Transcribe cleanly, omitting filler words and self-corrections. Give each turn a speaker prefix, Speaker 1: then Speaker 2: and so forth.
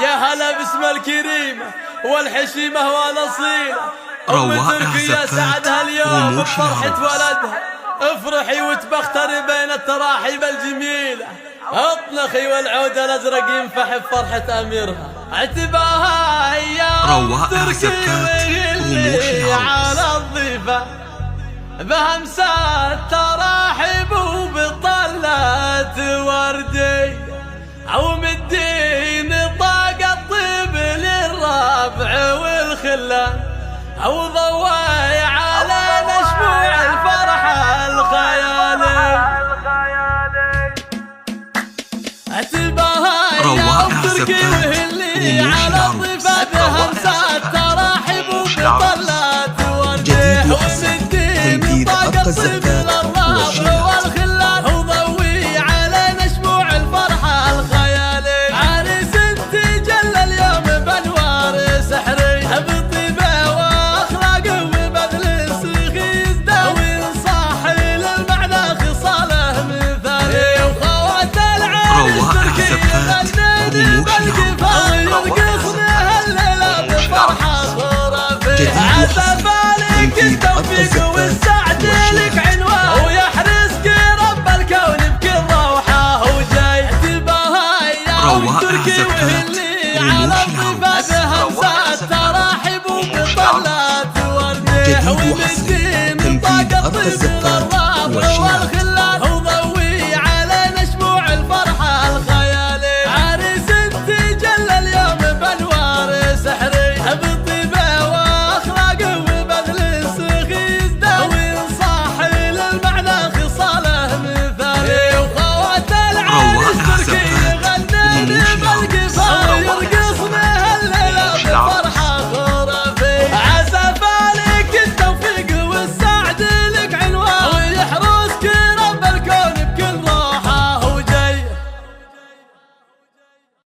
Speaker 1: يا هلا باسم الكريمة والحشيمة والأصيلة
Speaker 2: روائع
Speaker 1: تركيا سعدها اليوم بفرحة ولدها. افرحي وتبختري بين التراحيب الجميلة، اطنخي والعود الازرق ينفح بفرحة اميرها. اعتباها ايام تركي على الضيفة بهمسات تراحيب وبطلات وردي، او مدين طاق الطيب للربع والخلة، او ضواي علينا شموع الفرحة الخيالي. اعتباها يوم تركي وهلي على الضيفة بهمسات تراحيب وبطلات وردي، ومدين طاق الطيب للربع والخلة، وضوي علينا شموع الفرحة الخيالي. عريس تجلى اليوم بانوار سحري، بطيبه واخلاق وبذل السخي يزدوي، صاحي للمعنى خصاله مثالي، وخوات العريس تركي يغني بالقفا ويرقصنا هالليله بفرحه خرافيه. عسى بالك التوفيق والسعد لك عنوان، ويحرسك رب الكون بكل روحه وجاي. اعتباها يوم تركي وهلي على الضيفة بهمسات تراحيب وبطلات وردي، ومدين طاق الطيب للربع والخلة،